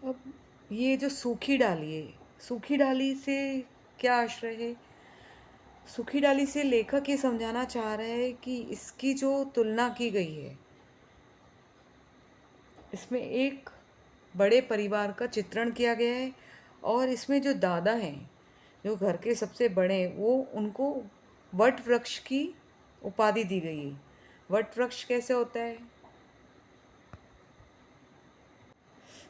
अब ये जो सूखी डाली है, सूखी डाली से क्या आशय है? सूखी डाली से लेखक ये समझाना चाह रहे हैं कि इसकी जो तुलना की गई है, इसमें एक बड़े परिवार का चित्रण किया गया है और इसमें जो दादा हैं, जो घर के सबसे बड़े हैं, वो उनको वट वृक्ष की उपाधि दी गई है। वट वृक्ष कैसे होता है?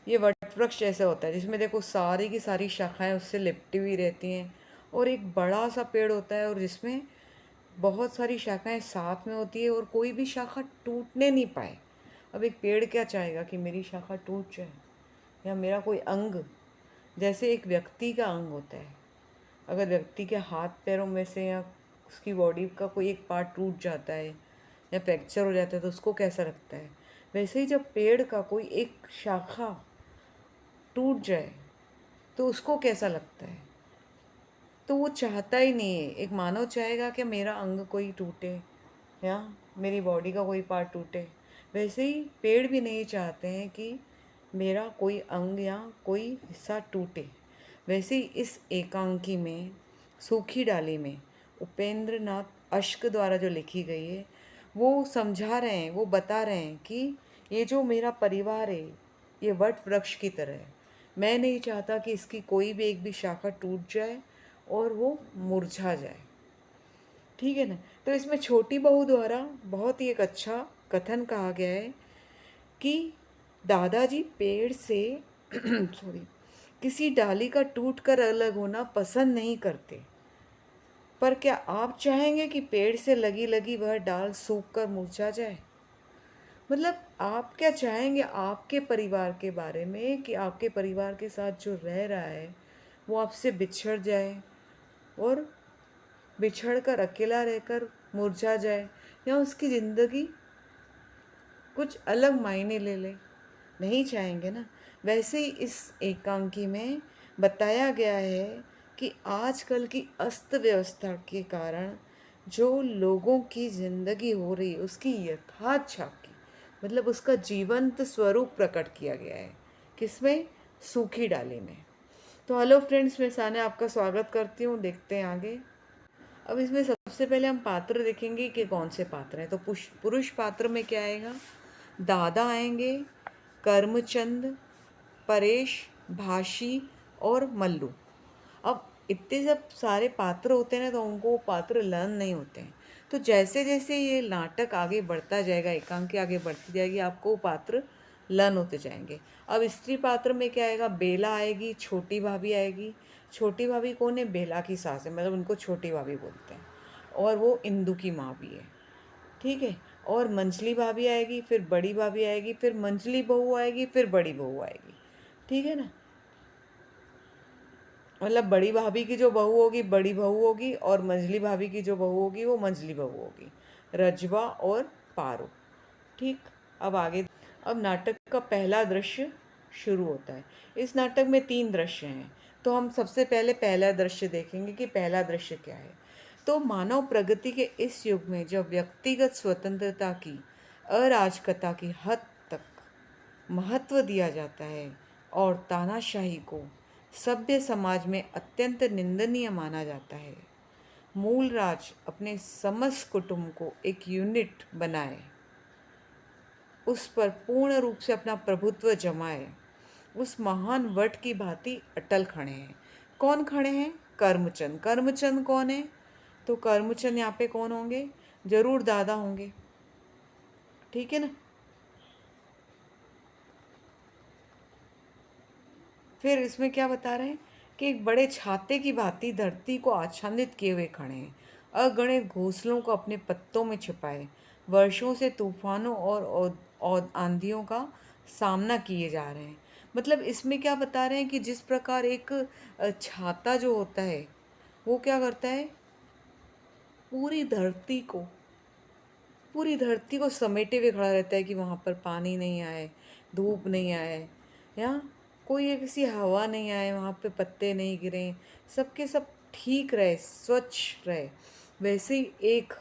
ये वट वृक्ष ऐसा होता है जिसमें देखो सारी की सारी शाखाएं उससे लिपटी हुई रहती हैं और एक बड़ा सा पेड़ होता है और जिसमें बहुत सारी शाखाएं साथ में होती है और कोई भी शाखा टूटने नहीं पाए। अब एक पेड़ क्या चाहेगा कि मेरी शाखा टूट जाए या मेरा कोई अंग, जैसे एक व्यक्ति का अंग होता है, अगर व्यक्ति के हाथ पैरों में से या उसकी बॉडी का कोई एक पार्ट टूट जाता है या फ्रैक्चर हो जाता है तो उसको कैसा लगता है, वैसे ही जब पेड़ का कोई एक शाखा टूट जाए तो उसको कैसा लगता है। तो वो चाहता ही नहीं है, एक मानव चाहेगा कि मेरा अंग कोई टूटे या मेरी बॉडी का कोई पार्ट टूटे, वैसे ही पेड़ भी नहीं चाहते हैं कि मेरा कोई अंग या कोई हिस्सा टूटे। वैसे ही इस एकांकी में, सूखी डाली में, उपेंद्र नाथ अश्क द्वारा जो लिखी गई है, वो समझा रहे हैं, वो बता रहे हैं कि ये जो मेरा परिवार है, ये वट वृक्ष की तरह है। मैं नहीं चाहता कि इसकी कोई भी एक भी शाखा टूट जाए और वो मुरझा जाए। ठीक है ना? तो इसमें छोटी बहू द्वारा बहुत ही एक अच्छा कथन कहा गया है कि दादाजी पेड़ से सॉरी, किसी डाली का टूट कर अलग होना पसंद नहीं करते, पर क्या आप चाहेंगे कि पेड़ से लगी लगी वह डाल सूख कर मुरझा जाए? मतलब आप क्या चाहेंगे आपके परिवार के बारे में कि आपके परिवार के साथ जो रह रहा है वो आपसे बिछड़ जाए और बिछड़ कर अकेला रहकर मुरझा जाए, या उसकी ज़िंदगी कुछ अलग मायने ले ले? नहीं चाहेंगे ना। वैसे ही इस एकांकी में बताया गया है कि आजकल की अस्त व्यवस्था के कारण जो लोगों की ज़िंदगी हो रही है उसकी यथार्थ झांकी, मतलब उसका जीवंत स्वरूप प्रकट किया गया है। किसमें? सूखी डाली में। तो हेलो फ्रेंड्स, मैं साना आपका स्वागत करती हूँ। देखते हैं आगे। अब इसमें सबसे पहले हम पात्र देखेंगे कि कौन से पात्र हैं। तो पुरुष पात्र में क्या आएगा? दादा आएंगे, कर्मचंद, परेश, भाशी और मल्लू। अब इतने जब सारे पात्र होते हैं ना तो उनको वो पात्र लर्न नहीं होते हैं। तो जैसे जैसे ये नाटक आगे बढ़ता जाएगा, एकांकी आगे बढ़ती जाएगी, आपको वो पात्र लर्न होते जाएंगे। अब स्त्री पात्र में क्या आएगा? बेला आएगी, छोटी भाभी आएगी। छोटी भाभी कौन है? बेला की सास है, मतलब उनको छोटी भाभी बोलते हैं और वो इंदु की माँ भी है। ठीक है। और मंझली भाभी आएगी, फिर बड़ी भाभी आएगी, फिर मंझली बहू आएगी, फिर बड़ी बहू आएगी। ठीक है ना? मतलब बड़ी भाभी की जो बहू होगी बड़ी बहू होगी और मंझली भाभी की जो बहू होगी वो मंझली बहू होगी। रजवा और पारो। ठीक। अब आगे, अब नाटक का पहला दृश्य शुरू होता है। इस नाटक में 3 दृश्य हैं, तो हम सबसे पहले पहला दृश्य देखेंगे कि पहला दृश्य क्या है। तो मानव प्रगति के इस युग में जब व्यक्तिगत स्वतंत्रता की, अराजकता की हद तक महत्व दिया जाता है और तानाशाही को सभ्य समाज में अत्यंत निंदनीय माना जाता है, मूलराज अपने समस्त कुटुंब को एक यूनिट बनाए, उस पर पूर्ण रूप से अपना प्रभुत्व जमाए, उस महान वट की भांति अटल खड़े हैं। कौन खड़े हैं? कर्मचंद। कर्मचंद कौन है? तो कर्मचंद यहाँ पे कौन होंगे? जरूर दादा होंगे। ठीक है ना? फिर इसमें क्या बता रहे हैं कि एक बड़े छाते की भांति धरती को आच्छादित किए हुए खड़े हैं, अगणित घोंसलों को अपने पत्तों में छिपाए वर्षों से तूफानों और आंधियों का सामना किए जा रहे हैं। मतलब इसमें क्या बता रहे हैं कि जिस प्रकार एक छाता जो होता है वो क्या करता है? पूरी धरती को, पूरी धरती को समेटे हुए खड़ा रहता है कि वहाँ पर पानी नहीं आए, धूप नहीं आए, या कोई एक ऐसी हवा नहीं आए, वहाँ पे पत्ते नहीं गिरे, सबके सब ठीक रहे, स्वच्छ रहे। वैसे ही एक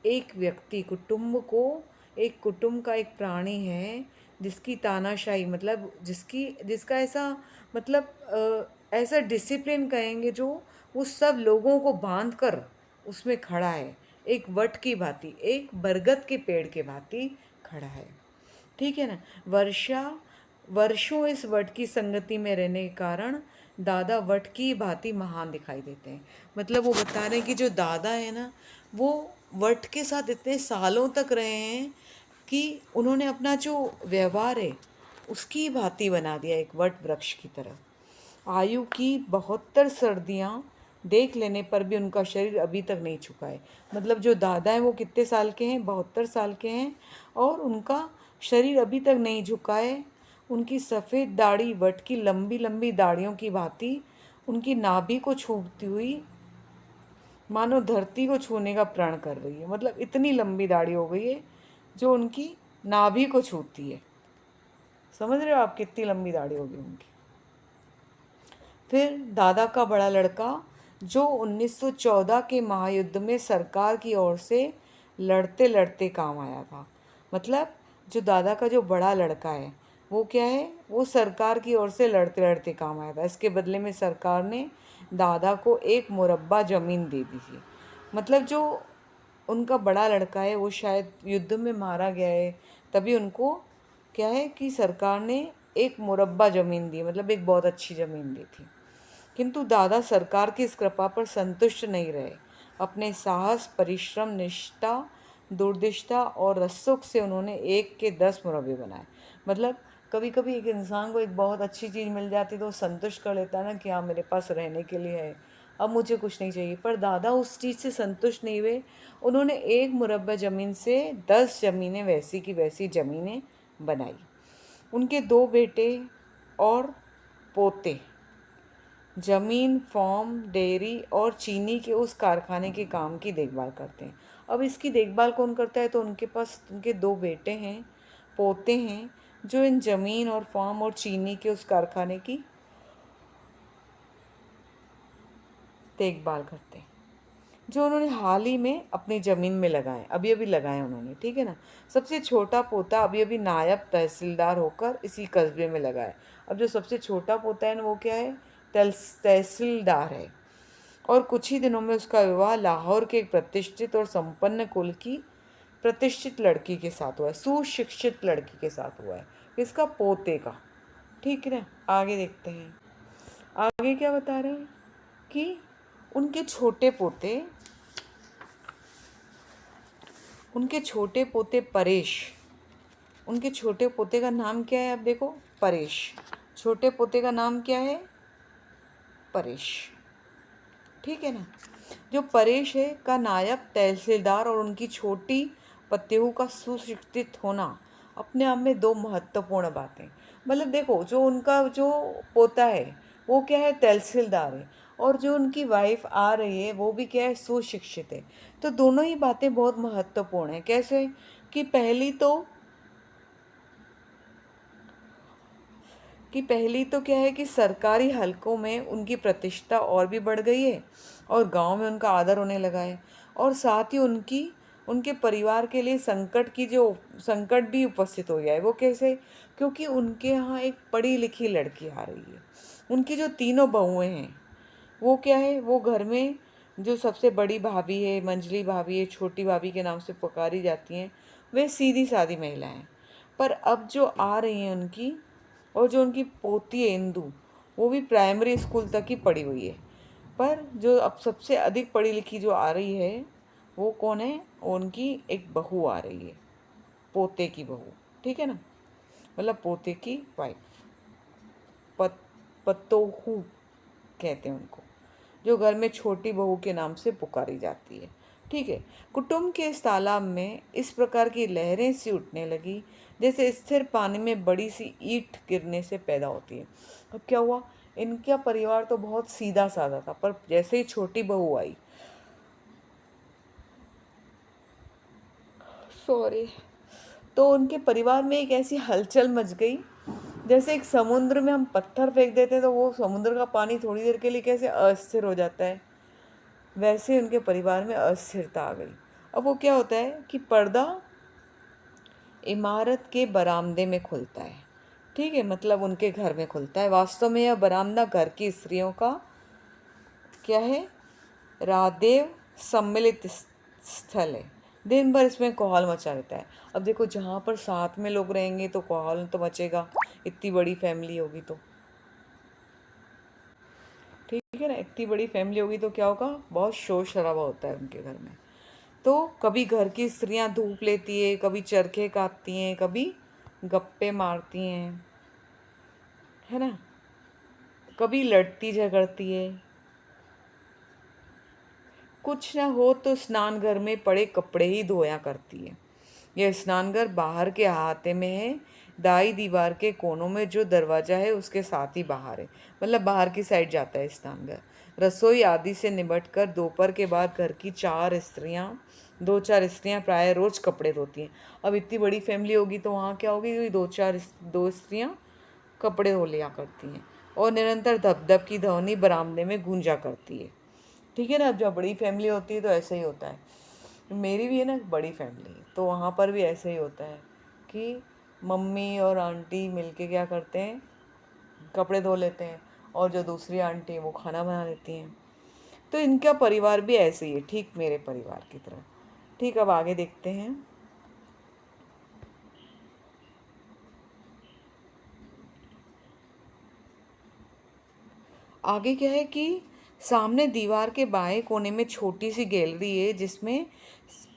एक व्यक्ति कुटुंब को, एक कुटुंब का एक प्राणी है जिसकी तानाशाही मतलब जिसका ऐसा मतलब ऐसा डिसिप्लिन कहेंगे जो वो सब लोगों को बांध कर उसमें खड़ा है, एक वट की भांति, एक बरगद के पेड़ के भांति खड़ा है। ठीक है ना। वर्षा वर्षों इस वट की संगति में रहने के कारण दादा वट की भांति महान दिखाई देते हैं। मतलब वो बता रहे हैं कि जो दादा है ना, वो वट के साथ इतने सालों तक रहे हैं कि उन्होंने अपना जो व्यवहार है उसकी भांति बना दिया, एक वट वृक्ष की तरह। आयु की 72 सर्दियाँ देख लेने पर भी उनका शरीर अभी तक नहीं झुका है। मतलब जो दादा हैं वो कितने साल के हैं, 72 साल के हैं, और उनका शरीर अभी तक नहीं झुका है। उनकी सफ़ेद दाढ़ी वट की लंबी लंबी दाढ़ियों की भांति उनकी नाभि को छूती हुई मानो धरती को छूने का प्रण कर रही है। मतलब इतनी लंबी दाढ़ी हो गई है जो उनकी नाभि को छूती है। समझ रहे हो आप कितनी लंबी दाढ़ी होगी उनकी। फिर दादा का बड़ा लड़का जो 1914 के महायुद्ध में सरकार की ओर से लड़ते लड़ते काम आया था। मतलब जो दादा का जो बड़ा लड़का है वो क्या है, वो सरकार की ओर से लड़ते लड़ते काम आया था। इसके बदले में सरकार ने दादा को एक मुरब्बा ज़मीन दे दी थी। मतलब जो उनका बड़ा लड़का है वो शायद युद्ध में मारा गया है, तभी उनको क्या है कि सरकार ने एक मुरब्बा ज़मीन दी, मतलब एक बहुत अच्छी ज़मीन दी थी। किंतु दादा सरकार की इस कृपा पर संतुष्ट नहीं रहे। अपने साहस, परिश्रम, निष्ठा, दूरदृष्टा और रसुख से उन्होंने एक के 10 मुरब्बे बनाए। मतलब कभी कभी एक इंसान को एक बहुत अच्छी चीज़ मिल जाती तो वो संतुष्ट कर लेता है ना कि हाँ मेरे पास रहने के लिए है, अब मुझे कुछ नहीं चाहिए। पर दादा उस चीज़ से संतुष्ट नहीं हुए। उन्होंने एक मुरब्बा ज़मीन से 10 ज़मीनें वैसी की वैसी ज़मीनें बनाई। उनके 2 बेटे और पोते जमीन, फॉर्म, डेयरी और चीनी के उस कारखाने के काम की देखभाल करते हैं। अब इसकी देखभाल कौन करता है, तो उनके पास उनके 2 बेटे हैं, पोते हैं, जो इन ज़मीन और फॉर्म और चीनी के उस कारखाने की देखभाल करते हैं, जो उन्होंने हाल ही में अपनी ज़मीन में लगाए, अभी अभी लगाए उन्होंने। ठीक है ना। सबसे छोटा पोता अभी अभी नायब तहसीलदार होकर इसी कस्बे में लगा है। अब जो सबसे छोटा पोता है ना वो क्या है, तहसीलदार है। और कुछ ही दिनों में उसका विवाह लाहौर के एक प्रतिष्ठित और संपन्न कुल की प्रतिष्ठित लड़की के साथ हुआ है, सुशिक्षित लड़की के साथ हुआ है, इसका पोते का। ठीक है ना। आगे देखते हैं, आगे क्या बता रहे हैं कि उनके छोटे पोते उनके छोटे पोते परेश, उनके छोटे पोते का नाम क्या है, अब देखो, परेश। छोटे पोते का नाम क्या है, परेश। ठीक है ना। जो परेश है का नायब तहसीलदार और उनकी छोटी पतेहू का सुशिक्षित होना अपने आप में 2 महत्वपूर्ण बातें। मतलब देखो, जो उनका जो पोता है वो क्या है, तहसीलदार है, और जो उनकी वाइफ आ रही है वो भी क्या है, सुशिक्षित है। तो दोनों ही बातें बहुत महत्वपूर्ण हैं। कैसे कि पहली तो क्या है कि सरकारी हलकों में उनकी प्रतिष्ठा और भी बढ़ गई है और गांव में उनका आदर होने लगा है। और साथ ही उनके परिवार के लिए संकट भी उपस्थित हो गया है। वो कैसे, क्योंकि उनके यहाँ एक पढ़ी लिखी लड़की आ रही है। उनकी जो तीनों बहुएं हैं वो क्या है, वो घर में जो सबसे बड़ी भाभी है, मंजली भाभी है, छोटी भाभी के नाम से पुकारी जाती हैं, वे सीधी सादी महिलाएं हैं। पर अब जो आ रही हैं उनकी, और जो उनकी पोती है इंदु, वो भी प्राइमरी स्कूल तक ही पढ़ी हुई है। पर जो अब सबसे अधिक पढ़ी लिखी जो आ रही है वो कौन है, उनकी एक बहू आ रही है, पोते की बहू। ठीक है ना। मतलब पोते की वाइफ, पत पतोहू कहते हैं उनको, जो घर में छोटी बहू के नाम से पुकारी जाती है। ठीक है। कुटुंब के इस तालाब में इस प्रकार की लहरें सी उठने लगी जैसे स्थिर पानी में बड़ी सी ईंट गिरने से पैदा होती है। अब क्या हुआ, इनका परिवार तो बहुत सीधा साधा था, पर जैसे ही छोटी बहू आई, सॉरी, तो उनके परिवार में एक ऐसी हलचल मच गई जैसे एक समुद्र में हम पत्थर फेंक देते हैं तो वो समुद्र का पानी थोड़ी देर के लिए कैसे अस्थिर हो जाता है, वैसे उनके परिवार में अस्थिरता आ गई। अब वो क्या होता है कि पर्दा इमारत के बरामदे में खुलता है। ठीक है, मतलब उनके घर में खुलता है। वास्तव में यह बरामदा घर की स्त्रियों का क्या है, राहदेव सम्मिलित स्थल है। दिन भर इसमें कोहल मचा रहता है। अब देखो, जहाँ पर साथ में लोग रहेंगे तो कोहल तो मचेगा, इतनी बड़ी फैमिली होगी तो। ठीक है ना, इतनी बड़ी फैमिली होगी तो क्या होगा, बहुत शोर शराबा होता है उनके घर में। तो कभी घर की स्त्रियां धूप लेती है, कभी चरखे काटती हैं, कभी गप्पे मारती हैं, है ना, कभी लड़ती झगड़ती है। कुछ ना हो तो स्नान घर में पड़े कपड़े ही धोया करती है। यह स्नानघर बाहर के अहाते में है, दाई दीवार के कोनों में जो दरवाजा है उसके साथ ही बाहर है, मतलब बाहर की साइड जाता है स्नानघर। रसोई आदि से निपट कर दोपहर के बाद घर की दो चार स्त्रियां प्राय रोज कपड़े धोती हैं। अब इतनी बड़ी फैमिली होगी तो वहाँ क्या होगी, दो स्त्रियां कपड़े धो लिया करती हैं, और निरंतर धप की ध्वनि बरामदे में गूंजा करती है। ठीक है ना, जब बड़ी फैमिली होती है तो ऐसे ही होता है। मेरी भी है ना बड़ी फैमिली, तो वहाँ पर भी ऐसे ही होता है कि मम्मी और आंटी मिलके क्या करते हैं, कपड़े धो लेते हैं, और जो दूसरी आंटी है वो खाना बना लेती हैं। तो इनका परिवार भी ऐसे ही है, ठीक मेरे परिवार की तरह। ठीक, अब आगे देखते हैं। आगे क्या है कि सामने दीवार के बाएं कोने में छोटी सी गैलरी है, जिसमें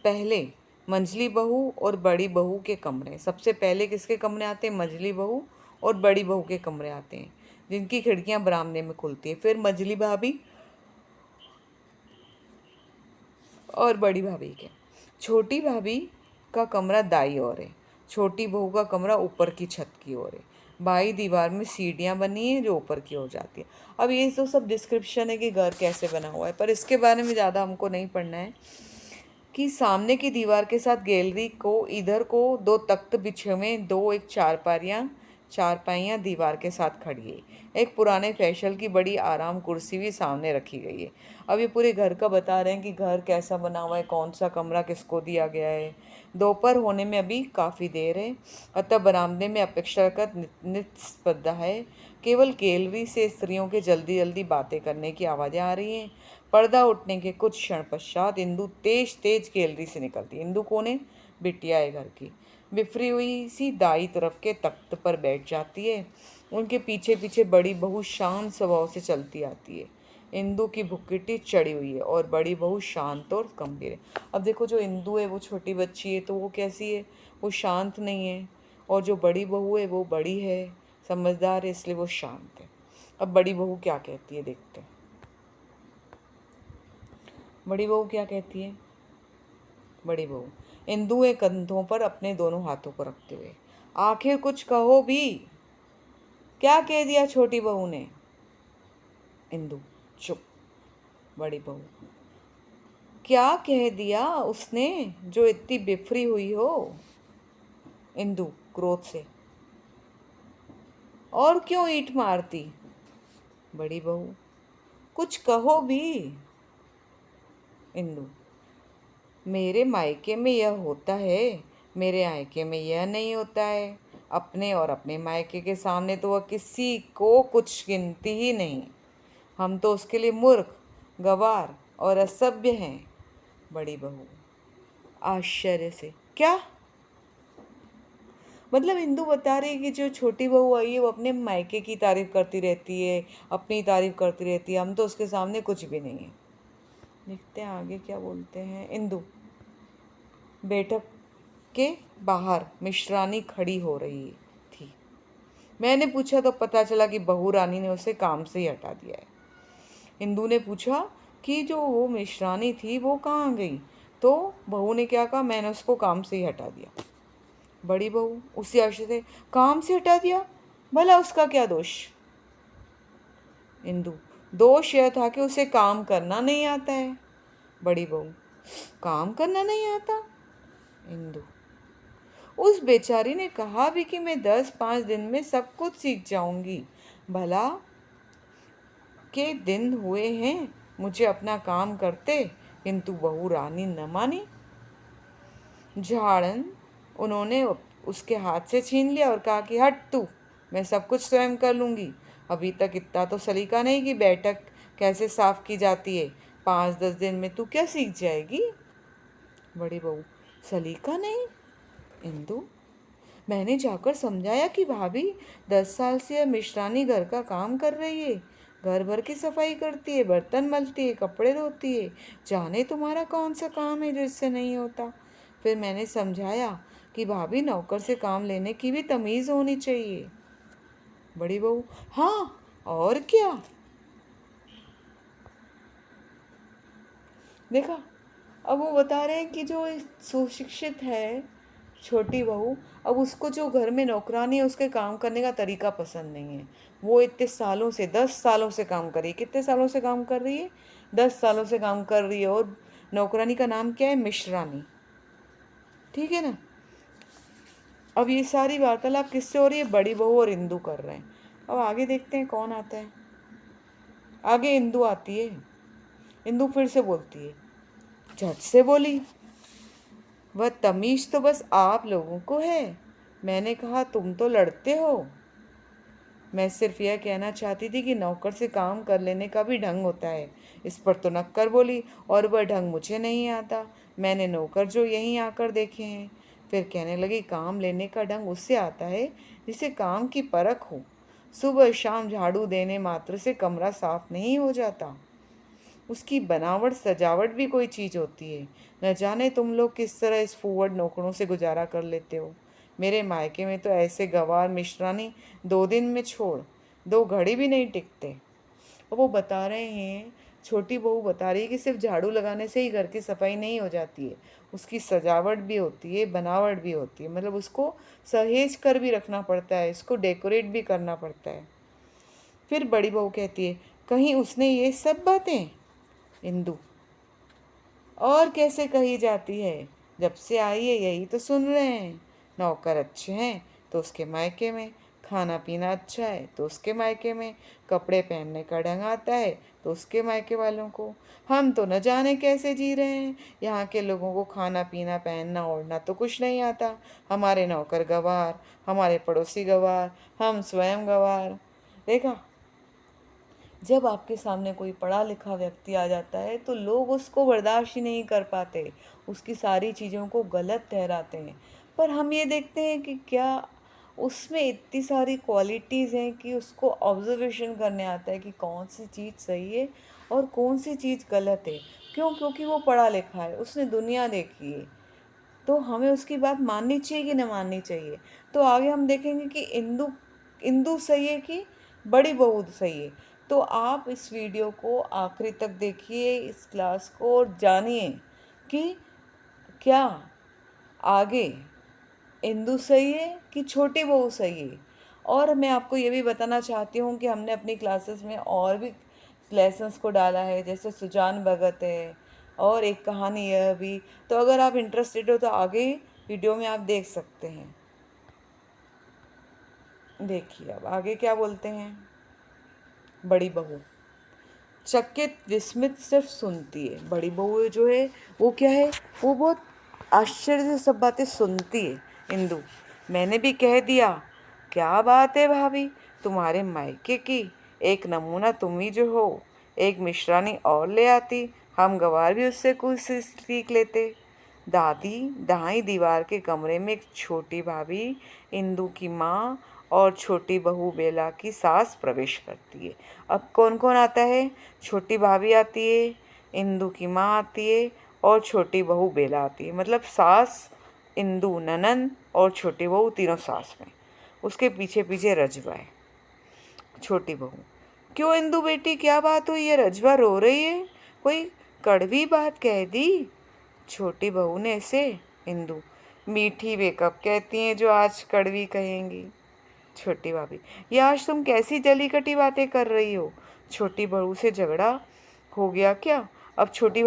पहले मंझली बहू और बड़ी बहू के कमरे। सबसे पहले किसके कमरे आते हैं, मंझली बहू और बड़ी बहू के कमरे आते हैं, जिनकी खिड़कियां बरामदे में खुलती हैं। फिर मंझली भाभी और बड़ी भाभी के। छोटी भाभी का कमरा दाई ओर है, छोटी बहू का कमरा ऊपर की छत की ओर है। बाई दीवार में सीढ़ियाँ बनी हैं जो ऊपर की ओर जाती है। अब ये तो सब डिस्क्रिप्शन है कि घर कैसे बना हुआ है, पर इसके बारे में ज़्यादा हमको नहीं पढ़ना है। कि सामने की दीवार के साथ गैलरी को इधर को दो तख्त बिछे हुए, एक चारपाइयाँ दीवार के साथ खड़ी है। एक पुराने फैशन की बड़ी आराम कुर्सी भी सामने रखी गई है। अब ये पूरे घर का बता रहे हैं कि घर कैसा बना हुआ है, कौन सा कमरा किसको दिया गया है। दोपहर होने में अभी काफ़ी देर है, अतः बरामदे में अपेक्षाकृत निस्तब्ध है। केवल गैलरी से स्त्रियों के जल्दी जल्दी बातें करने की आवाज़ें आ रही हैं। पर्दा उठने के कुछ क्षण पश्चात इंदु तेज तेज गैलरी से निकलती। इंदु कौन है, बिटिया है घर की। बिफरी हुई सी दाई तरफ के तख्त पर बैठ जाती है। उनके पीछे पीछे बड़ी बहू शांत स्वभाव से चलती आती है। इंदु की भुक्किटी चढ़ी हुई है और बड़ी बहू शांत और गंभीर है। अब देखो, जो इंदु है वो छोटी बच्ची है, तो वो कैसी है, वो शांत नहीं है। और जो बड़ी बहू है वो बड़ी है, समझदार है, इसलिए वो शांत है। अब बड़ी बहू क्या कहती है, देखते हैं। बड़ी बहू क्या कहती है। बड़ी बहू, इंदु के कंधों पर अपने दोनों हाथों को रखते हुए, आखिर कुछ कहो भी। क्या कह दिया छोटी बहू ने। इंदु, चुप। बड़ी बहू, क्या कह दिया उसने जो इतनी बिफरी हुई हो। इंदु क्रोध से, और क्यों ईंट मारती। बड़ी बहू, कुछ कहो भी। इंदु, मेरे मायके में यह होता है, मेरे आयके में यह नहीं होता है। अपने और अपने मायके के सामने तो वह किसी को कुछ गिनती ही नहीं। हम तो उसके लिए मूर्ख, गवार और असभ्य हैं। बड़ी बहू आश्चर्य से, क्या मतलब। इंदु बता रही है कि जो छोटी बहू आई है वो अपने मायके की तारीफ करती रहती है, अपनी तारीफ करती रहती है, हम तो उसके सामने कुछ भी नहीं है। देखते हैं आगे क्या बोलते हैं। इंदु, बैठक के बाहर मिश्रानी खड़ी हो रही थी। मैंने पूछा तो पता चला कि बहू रानी ने उसे काम से ही हटा दिया है। इंदु ने पूछा कि जो वो मिश्रानी थी वो कहाँ गई, तो बहू ने क्या कहा, मैंने उसको काम से ही हटा दिया। बड़ी बहू उसी आशय से, काम से हटा दिया, भला उसका क्या दोष। इंदु, दोष यह था कि उसे काम करना नहीं आता है। बड़ी बहू, काम करना नहीं आता। इंदु, उस बेचारी ने कहा भी कि मैं 10-5 दिन में सब कुछ सीख जाऊंगी। भला के दिन हुए हैं मुझे अपना काम करते, किंतु बहू रानी न मानी। झाड़न उन्होंने उसके हाथ से छीन लिया और कहा कि हट तू, मैं सब कुछ स्वयं कर लूँगी। अभी तक इतना तो सलीका नहीं कि बैठक कैसे साफ की जाती है, 5-10 दिन में तू क्या सीख जाएगी। बड़ी बहू, सलीका नहीं इंदु, मैंने जाकर समझाया कि भाभी 10 साल से यह मिश्रानी घर का काम कर रही है, घर भर की सफाई करती है, बर्तन मलती है, कपड़े धोती है, जाने तुम्हारा कौन सा काम है जो इससे नहीं होता। फिर मैंने समझाया कि भाभी नौकर से काम लेने की भी तमीज़ होनी चाहिए। बड़ी बहू, हाँ और क्या। देखा, अब वो बता रहे हैं कि जो सुशिक्षित है छोटी बहू, अब उसको जो घर में नौकरानी है उसके काम करने का तरीका पसंद नहीं है। वो इतने सालों से 10 सालों से काम कर रही है। कितने सालों से काम कर रही है? 10 सालों से काम कर रही है। और नौकरानी का नाम क्या है? मिश्रानी। ठीक है ना। अब ये सारी वार्तालाप किससे हो रही है? बड़ी बहू और इंदु कर रहे हैं। अब आगे देखते हैं कौन आता है। आगे इंदु आती है। इंदु फिर से बोलती है, झट से बोली, वह तमीज तो बस आप लोगों को है। मैंने कहा तुम तो लड़ते हो। मैं सिर्फ यह कहना चाहती थी कि नौकर से काम कर लेने का भी ढंग होता है। इस पर तो नक्कर बोली, और वह ढंग मुझे नहीं आता। मैंने नौकर जो यहीं आकर देखे हैं। फिर कहने लगी, काम लेने का ढंग उससे आता है जिसे काम की परख हो। सुबह शाम झाड़ू देने मात्र से कमरा साफ नहीं हो जाता। उसकी बनावट सजावट भी कोई चीज़ होती है। न जाने तुम लोग किस तरह इस फूहड़ नौकरों से गुजारा कर लेते हो। मेरे मायके में तो ऐसे गवार मिश्रानी 2 दिन में छोड़ 2 घड़ी भी नहीं टिकते। और वो बता रहे हैं, छोटी बहू बता रही है कि सिर्फ झाड़ू लगाने से ही घर की सफाई नहीं हो जाती है, उसकी सजावट भी होती है, बनावट भी होती है। मतलब उसको सहेज कर भी रखना पड़ता है, इसको डेकोरेट भी करना पड़ता है। फिर बड़ी बहू कहती है, कहीं उसने ये सब बातें। इंदु, और कैसे कही जाती है, जब से आई है यही तो सुन रहे हैं। नौकर अच्छे हैं तो उसके मायके में, खाना पीना अच्छा है तो उसके मायके में, कपड़े पहनने का ढंग आता है तो उसके मायके वालों को। हम तो न जाने कैसे जी रहे हैं। यहाँ के लोगों को खाना पीना पहनना ओढ़ना तो कुछ नहीं आता। हमारे नौकर गवार, हमारे पड़ोसी गवार, हम स्वयं गवार। देखा, जब आपके सामने कोई पढ़ा लिखा व्यक्ति आ जाता है तो लोग उसको बर्दाश्त ही नहीं कर पाते, उसकी सारी चीज़ों को गलत ठहराते हैं। पर हम ये देखते हैं कि क्या उसमें इतनी सारी क्वालिटीज़ हैं कि उसको ऑब्जर्वेशन करने आता है कि कौन सी चीज़ सही है और कौन सी चीज़ गलत है। क्यों? क्योंकि वो पढ़ा लिखा है, उसने दुनिया देखी है। तो हमें उसकी बात माननी चाहिए कि न माननी चाहिए। तो आगे हम देखेंगे कि इंदु इंदु सही है कि बड़ी बहू सही है। तो आप इस वीडियो को आखिरी तक देखिए, इस क्लास को, और जानिए कि क्या आगे इंदु सही है कि छोटी बहू सही है। और मैं आपको ये भी बताना चाहती हूँ कि हमने अपनी क्लासेस में और भी लेसन्स को डाला है, जैसे सुजान भगत है, और एक कहानी यह भी। तो अगर आप इंटरेस्टेड हो तो आगे वीडियो में आप देख सकते हैं। देखिए अब आगे क्या बोलते हैं। बड़ी बहू चकित विस्मित सिर्फ सुनती है। बड़ी बहू जो है वो क्या है, वो बहुत आश्चर्य से सब बातें सुनती है। इंदु, मैंने भी कह दिया, क्या बात है भाभी, तुम्हारे मायके की एक नमूना तुम ही जो हो। एक मिश्रानी और ले आती, हम गवार भी उससे कुछ सीख लेते। दादी दाई दीवार के कमरे में एक छोटी भाभी, इंदु की माँ और छोटी बहू बेला की सास प्रवेश करती है। अब कौन कौन आता है? छोटी भाभी आती है, इंदु की माँ आती है और छोटी बहू बेला आती है। मतलब सास, इंदु, ननंद और छोटी बहू तीनों सास में। उसके पीछे पीछे रजवा है। छोटी बहू, क्यों इंदु बेटी, क्या बात हुई है? रजवा रो रही है, कोई कड़वी बात कह दी? छोटी बहू ने ऐसे। इंदु, मीठी वे कब कहती हैं जो आज कड़वी कहेंगी। छोटी भाभी, ये आज तुम कैसी जली कटी बातें कर रही हो? छोटी बहू से झगड़ा हो गया क्या? अब छोटी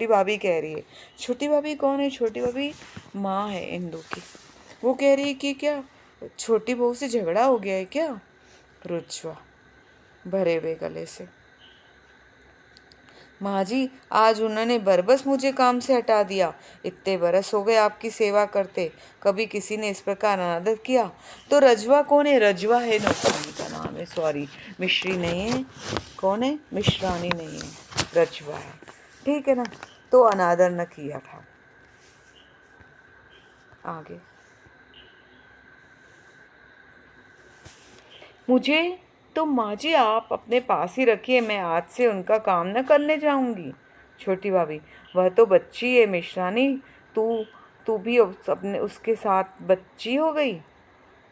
भाभी कह रही है। छोटी भाभी कौन है? छोटी भाभी माँ है इंदु की। वो कह रही है कि क्या छोटी बहू से झगड़ा हो गया है क्या? रुजवा भरे हुए गले से। माँ जी, आज उन्होंने बरबस मुझे काम से हटा दिया। इतने बरस हो गए आपकी सेवा करते, कभी किसी ने इस प्रकार अनादर किया। तो रजवा कौन है? रजवा है नौकरानी का नाम है, सॉरी, मिश्री नहीं है। कौन है? मिश्रानी नहीं है, रजवा है। ठीक है ना? तो अनादर न किया था। आगे, मुझे तो माँ जी आप अपने पास ही रखिए, मैं आज से उनका काम न करने जाऊंगी। छोटी भाभी, वह तो बच्ची है मिश्रानी, तू तू भी अपने उसके साथ बच्ची हो गई।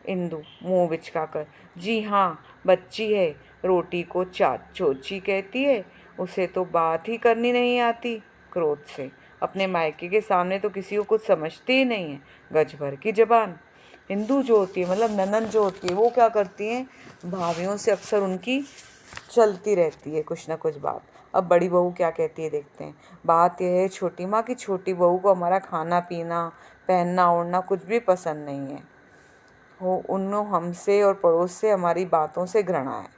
इंदु मुंह बिचकाकर, जी हाँ, बच्ची है। रोटी को चोची कहती है। उसे तो बात ही करनी नहीं आती। क्रोध से अपने मायके के सामने तो किसी को कुछ समझती ही नहीं है। गज भर की जबान। इंदु जो होती है, मतलब ननन जो होती है, वो क्या करती हैं, भाभीियों से अक्सर उनकी चलती रहती है कुछ ना कुछ बात। अब बड़ी बहू क्या कहती है, देखते हैं। बात यह है छोटी माँ की, छोटी बहू को हमारा खाना पीना, पहनना ओढ़ना कुछ भी पसंद नहीं है। हो उन्हों हमसे और पड़ोस से हमारी बातों से घृणा है।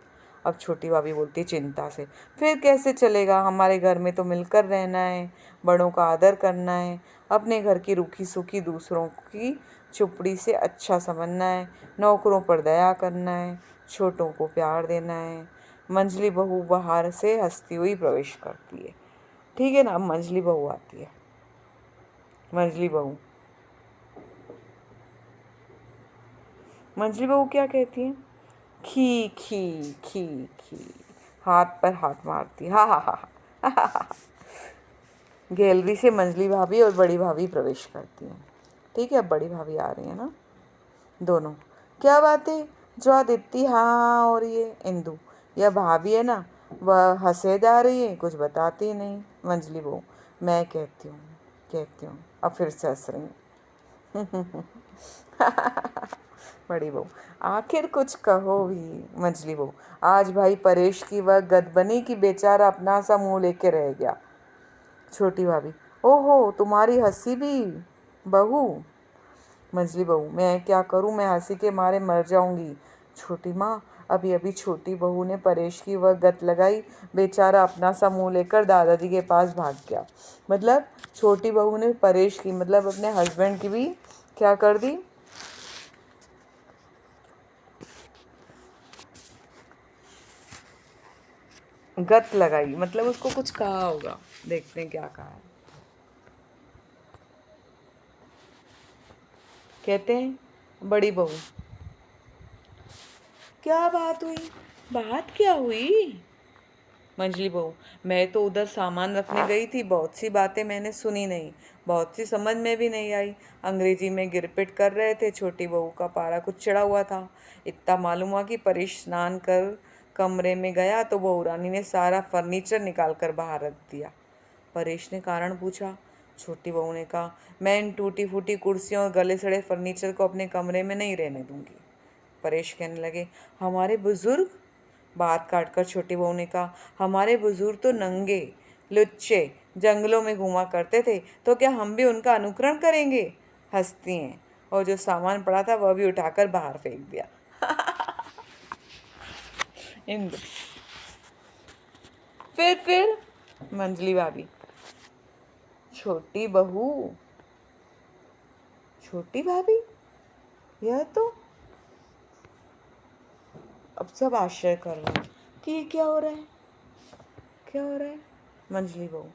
अब छोटी भाभी बोलती चिंता से, फिर कैसे चलेगा? हमारे घर में तो मिलकर रहना है, बड़ों का आदर करना है, अपने घर की रूखी सूखी दूसरों की चुपड़ी से अच्छा समझना है, नौकरों पर दया करना है, छोटों को प्यार देना है। मंझली बहू बाहर से हंसती हुई प्रवेश करती है। ठीक है ना? अब मंझली बहू आती है। मंझली बहू, मंझली बहू क्या कहती है? खी खी खी खी, हाथ पर हाथ मारती, हा हा हा हा। गैलरी से मंझली भाभी और बड़ी भाभी प्रवेश करती हैं। ठीक है, अब बड़ी भाभी आ रही है ना, दोनों। क्या बात है जो आदित्य हाँ हाँ हो रही है? इंदु, यह भाभी है ना, वह हंसे जा रही है, कुछ बताती नहीं। मंझली बहू, मैं कहती हूँ, अब फिर से हंस रही हूँ। बड़ी बहू, आखिर कुछ कहो भी। मंझली बहू, आज भाई परेश की वह गद बनी कि बेचारा अपना सा मुंह लेके रह गया। छोटी भाभी, ओहो, तुम्हारी हंसी भी बहू। मंझली बहू, मैं क्या करूं, मैं हंसी के मारे मर जाऊंगी। छोटी माँ, अभी अभी छोटी बहू ने परेश की वह गत लगाई, बेचारा अपना सा मुंह लेकर दादाजी के पास भाग गया। मतलब छोटी बहू ने परेश की, मतलब अपने हस्बैंड की भी क्या कर दी, गत लगाई। मतलब उसको कुछ कहा होगा, देखते हैं क्या कहा है। कहते हैं बड़ी बहू, क्या बात हुई? बात क्या हुई? मंझली बहू, मैं तो उधर सामान रखने गई थी, बहुत सी बातें मैंने सुनी नहीं, बहुत सी समझ में भी नहीं आई। अंग्रेजी में गिरपिट कर रहे थे, छोटी बहू का पारा कुछ चढ़ा हुआ था। इतना मालूम हुआ कि परेश स्नान कर कमरे में गया तो बहू रानी ने सारा फर्नीचर निकाल कर बाहर रख दिया। परेश ने कारण पूछा। छोटी बहू ने कहा, मैं इन टूटी फूटी कुर्सियों और गले सड़े फर्नीचर को अपने कमरे में नहीं रहने दूंगी। परेश कहने लगे, हमारे बुजुर्ग? बात काटकर छोटी बहू ने कहा, हमारे बुजुर्ग तो नंगे लुच्चे जंगलों में घुमा करते थे, तो क्या हम भी उनका अनुकरण करेंगे? हंसती हैं। और जो सामान पड़ा था वह भी उठाकर बाहर फेंक दिया। इंद्र, फिर मंजली भाभी, छोटी बहू, छोटी भाभी, यह तो, अब सब आश्चर्य कर रहे हैं कि ये क्या हो रहा है, क्या हो रहा है। मंजली बहू,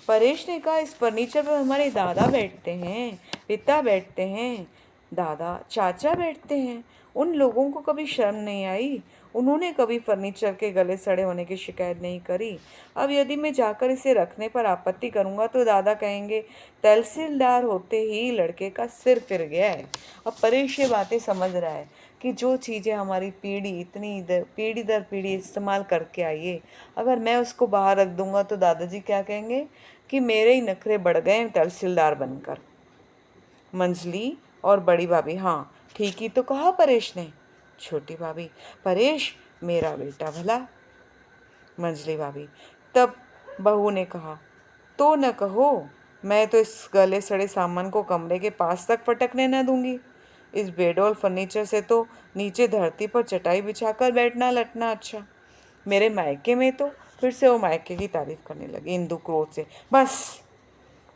परेश ने कहा, इस फर्नीचर पर हमारे दादा बैठते हैं, पिता बैठते हैं, दादा चाचा बैठते हैं। उन लोगों को कभी शर्म नहीं आई, उन्होंने कभी फर्नीचर के गले सड़े होने की शिकायत नहीं करी। अब यदि मैं जाकर इसे रखने पर आपत्ति करूंगा तो दादा कहेंगे तहसीलदार होते ही लड़के का सिर फिर गया है। अब परेश ये बातें समझ रहा है कि जो चीज़ें हमारी पीढ़ी दर पीढ़ी इस्तेमाल करके आई है, अगर मैं उसको बाहर रख दूंगा तो दादाजी क्या कहेंगे कि मेरे ही नखरे बढ़ गए तहसीलदार बनकर। मंझली और बड़ी भाभी, हाँ ठीक ही तो कहा परेश ने। छोटी भाभी, परेश मेरा बेटा भला। मंझली भाभी, तब बहू ने कहा, तो न कहो, मैं तो इस गले सड़े सामान को कमरे के पास तक फटकने न दूंगी। इस बेडोल फर्नीचर से तो नीचे धरती पर चटाई बिछाकर बैठना लटना अच्छा। मेरे मायके में तो फिर से वो मायके की तारीफ करने लगी। इंदु क्रोध से, बस,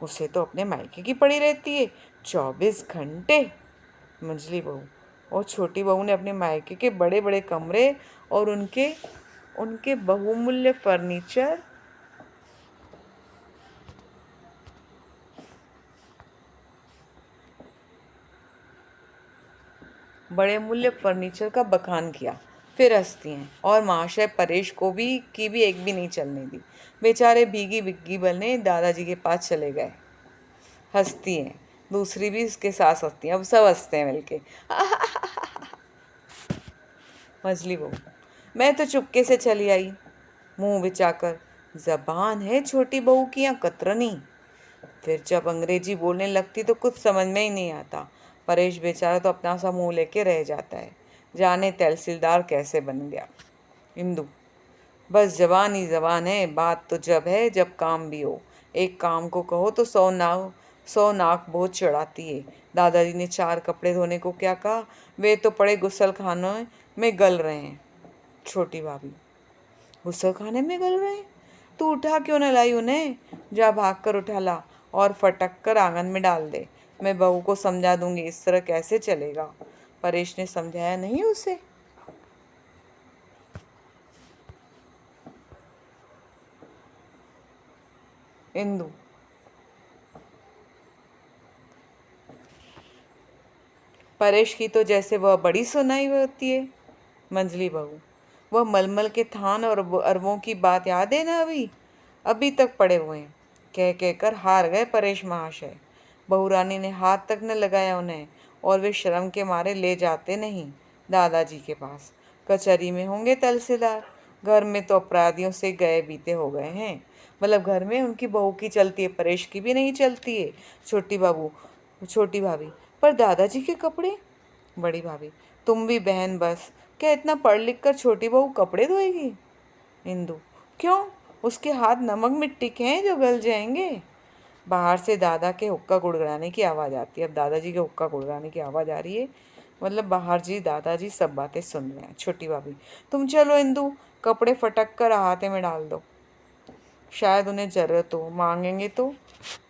उसे तो अपने मायके की पड़ी रहती है 24 घंटे। मंझली बहू और छोटी बहू ने अपने मायके के बड़े बड़े कमरे और उनके उनके बहुमूल्य फर्नीचर बड़े मूल्य फर्नीचर का बखान किया। फिर हंसती हैं और महाशय परेश को भी एक भी नहीं चलने दी। बेचारे भीगी बिग्गी बने दादाजी के पास चले गए। हंसती हैं, दूसरी भी उसके साथ हंसती हैं, अब सब हंसते हैं मिलके। मछली बहू, मैं तो चुपके से चली आई, मुंह बिचाकर। जबान है छोटी बहू की या कतरनी। फिर जब अंग्रेजी बोलने लगती तो कुछ समझ में ही नहीं आता। परेश बेचारा तो अपना सा मुंह लेके रह जाता है, जाने तहसीलदार कैसे बन गया। इंदु, बस जबान ही जबान है, बात तो जब है जब काम भी हो। एक काम को कहो तो 100 नाक बहुत चढ़ाती है। दादाजी ने 4 कपड़े धोने को क्या कहा, वे तो पड़े गुसल खानों में गल रहे हैं। छोटी भाभी, गुसल खाने में गल रहे हैं? तू उठा क्यों न लाई उन्हें? जा भाग कर उठा ला और फटक कर आंगन में डाल दे। मैं बहू को समझा दूंगी, इस तरह कैसे चलेगा। परेश ने समझाया नहीं उसे। इंदु, परेश की तो जैसे वह बड़ी सुनाई होती है। मंझली बहू, वह मलमल के थान और अरबों की बात याद है ना? अभी अभी तक पड़े हुए हैं। कह कहकर हार गए परेश महाशय। बहुरानी ने हाथ तक न लगाया उन्हें, और वे शर्म के मारे ले जाते नहीं दादाजी के पास। कचहरी में होंगे तहसीलदार, घर में तो अपराधियों से गए बीते हो गए हैं। मतलब घर में उनकी बहू की चलती है, परेश की भी नहीं चलती है। छोटी भाभी, पर दादाजी के कपड़े? बड़ी भाभी, तुम भी बहन बस, क्या इतना पढ़ लिख कर छोटी बहू कपड़े धोएगी? इंदु, क्यों, उसके हाथ नमक मिट्टी के हैं जो गल जाएंगे। बाहर से दादा के हुक्का गुड़गुड़ाने की आवाज़ आती है। अब दादाजी के हुक्का गुड़गुड़ाने की आवाज़ आ रही है, मतलब बाहर जी दादाजी सब बातें सुन रहे हैं। छोटी भाभी, तुम चलो इंदु, कपड़े फटक कर हाथे में डाल दो, शायद उन्हें ज़रूरत हो, मांगेंगे तो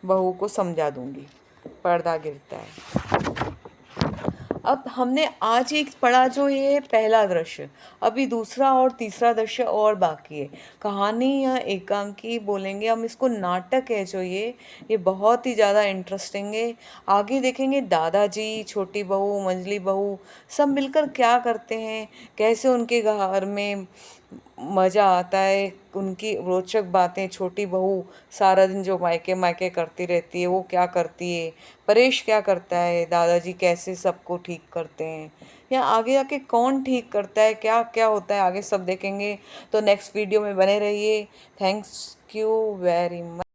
बहू को समझा दूंगी। पर्दा गिरता है। अब हमने आज एक पढ़ा जो ये है पहला दृश्य, अभी दूसरा और तीसरा दृश्य और बाकी है। कहानी या एकांकी बोलेंगे हम इसको, नाटक है जो ये बहुत ही ज़्यादा इंटरेस्टिंग है। आगे देखेंगे दादाजी, छोटी बहू, मंझली बहू सब मिलकर क्या करते हैं, कैसे उनके घर में मज़ा आता है, उनकी रोचक बातें। छोटी बहू सारा दिन जो मायके मायके करती रहती है वो क्या करती है, परेश क्या करता है, दादाजी कैसे सबको ठीक करते हैं, या आगे जाके कौन ठीक करता है, क्या क्या होता है, आगे सब देखेंगे। तो नेक्स्ट वीडियो में बने रहिए। Thanks you very much.